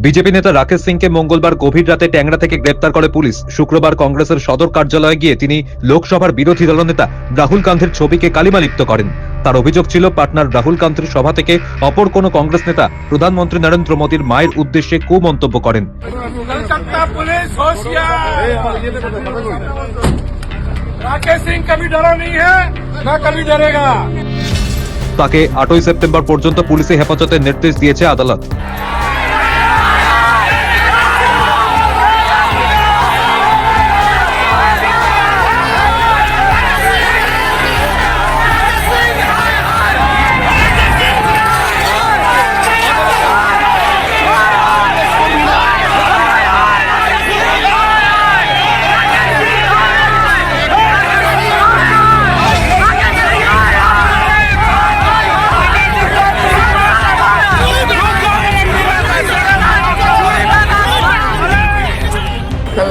BJP নেতা রাকেশ সিংকে মঙ্গলবার গভীর রাতে ট্যাংরা থেকে গ্রেপ্তার করে পুলিশ। শুক্রবার কংগ্রেসের সদর কার্যালয়ে গিয়ে তিনি লোকসভার বিরোধী দলনেতা রাহুল গান্ধীর ছবিকে কালিমালিপ্ত করেন। তার অভিযোগ ছিল পাটনার রাহুল গান্ধীর সভা থেকে অপর কোন কংগ্রেস নেতা প্রধানমন্ত্রী নরেন্দ্র মোদীর মায়ের উদ্দেশ্যে কুমন্তব্য করেন। राकेश सिंह कभी डरा नहीं है, ना कभी डरेगा। তাকে 8 সেপ্টেম্বর পর্যন্ত পুলিশে হেফাজতের নির্দেশ দিয়েছে আদালত।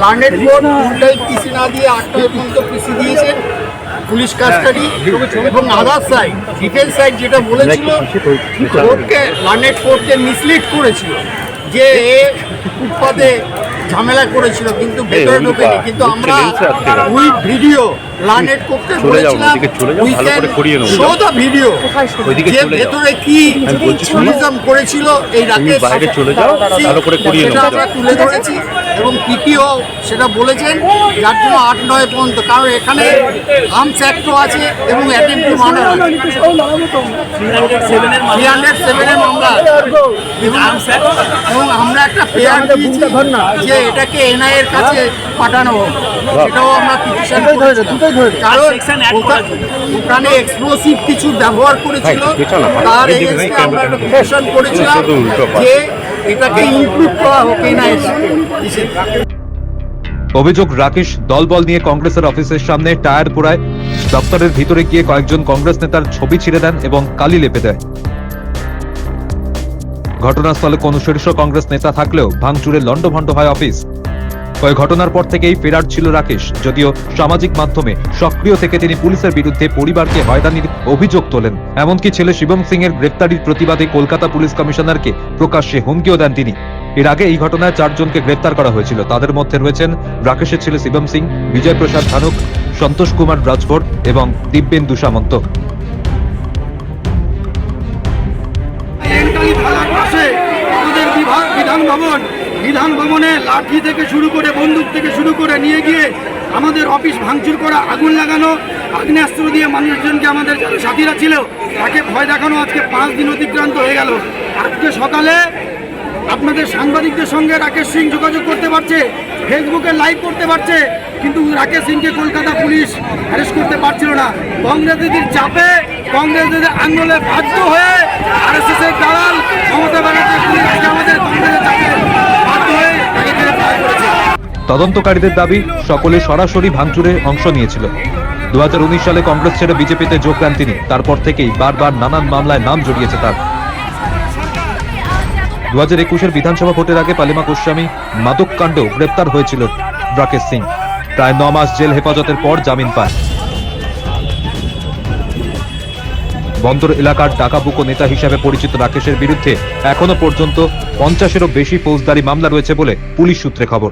লার্নেড কোর্ট 2টায় পিসি না দিয়ে 8টায় পর্যন্ত পিসি দিয়েছে পুলিশ কাস্টাডি এবং আদার সাইড ডিফেন্স সাইড যেটা বলেছিল কোর্টকে লার্নেড কোর্টকে মিসলিড করেছিল যে এ ফুটপাতে ঝামেলা করেছিল কিন্তু ভেতরে ঢোকেনি। কিন্তু আমরা উইথ ভিডিও লার্নেড কোর্টকে বলেছিলাম we can show the video যে ভেতরে কি ট্যুরিজম করেছিল এই রাকেশ সেটা আমরা তুলে ধরেছি এবং পিপিও সেটা বলেছেন, যার জন্য 8-9 পর্যন্ত, কারণ এখানে আর্মস অ্যাক্টও আছে এবং অ্যাটেম্প টু মার্ডার আছে 307 এর মামলা এবং আমরা একটা পেয়ার দিয়েছি যে এটাকে এনআই এর কাছে পাঠানো হোক, এটাও আমরা পিটিশন করেছিলাম কারণ ওখানে এক্সপ্লোসিভ কিছু ব্যবহার করেছিল, তার এগেইনস্টে আমরা একটা পিটিশন করেছিলাম যে এটাকে ইনক্লুড করা হোক এনআই এর। অভিযোগ, রাকেশ দলবল নিয়ে কংগ্রেসের অফিসের সামনে টায়ার পোড়ায়, দপ্তরের ভিতরে গিয়ে কয়েকজন কংগ্রেস নেতার ছবি ছিঁড়ে দেন এবং কালি লেপে দেয়। ঘটনাস্থলে কোন শীর্ষ কংগ্রেস নেতা থাকলেও ভাঙচুরে লণ্ডভণ্ড হয় অফিস। ওই ঘটনার পর থেকেই ফেরার ছিল রাকেশ, যদিও সামাজিক মাধ্যমে সক্রিয় থেকে তিনি পুলিশের বিরুদ্ধে পরিবারকে হয়রানির অভিযোগ তোলেন। এমনকি ছেলে শিবম সিং এর গ্রেপ্তারির প্রতিবাদে কলকাতা পুলিশ কমিশনারকে প্রকাশ্যে হুমকিও দেন তিনি। এর আগে এই ঘটনায় 4 জনকে গ্রেপ্তার করা হয়েছিল। তাদের মধ্যে রয়েছেন রাকেশের ছেলে শিবম সিং, বিজয় প্রসাদ ধানুক, সন্তোষ কুমার রাজভর এবং দিব্যেন্দু সামন্ত। বিধান ভবনে লাঠি থেকে শুরু করে বন্দুক থেকে শুরু করে নিয়ে গিয়ে আমাদের অফিস ভাঙচুর করা, আগুন লাগানো, আগ্নেয়াস্ত্র দিয়ে মানুষজনকে, আমাদের যারা সাথীরা ছিল তাকে ভয় দেখানো। আজকে 5 দিন অতিক্রান্ত হয়ে গেল। আজকে সকালে আপনাদের সাংবাদিকদের সঙ্গে রাকেশ সিং যোগাযোগ করতে পারছে, ফেসবুকে লাইভ করতে পারছে, কিন্তু রাকেশ সিংকে কলকাতা পুলিশ অ্যারেস্ট করতে পারছিল না। কংগ্রেসীদের চাপে, কংগ্রেসীদের আন্দোলনে বাধ্য হয়ে আরএসএস এর দালাল মমতা ব্যানার্জি আমাদের কংগ্রেসের চাপে বাধ্য হয়ে তাকে গ্রেফতার করেছে। তদন্তকারীদের দাবি সকলে সরাসরি ভাঙচুরে অংশ নিয়েছিল। 2019 সালে কংগ্রেস ছেড়ে বিজেপিতে যোগ দেন তিনি। তারপর থেকেই বারবার নানান মামলায় নাম জড়িয়েছে তার। 2021 বিধানসভা ভোটের আগে পালিমা গোস্বামী মাদক কাণ্ড গ্রেপ্তার হয়েছিল রাকেশ সিং। প্রায় 9 মাস জেল হেফাজতের পর জামিন পায়। বন্দর এলাকার ডাকাবুকো নেতা হিসেবে পরিচিত রাকেশের বিরুদ্ধে এখনো পর্যন্ত 50-এরও বেশি ফৌজদারি মামলা রয়েছে বলে পুলিশ সূত্রে খবর।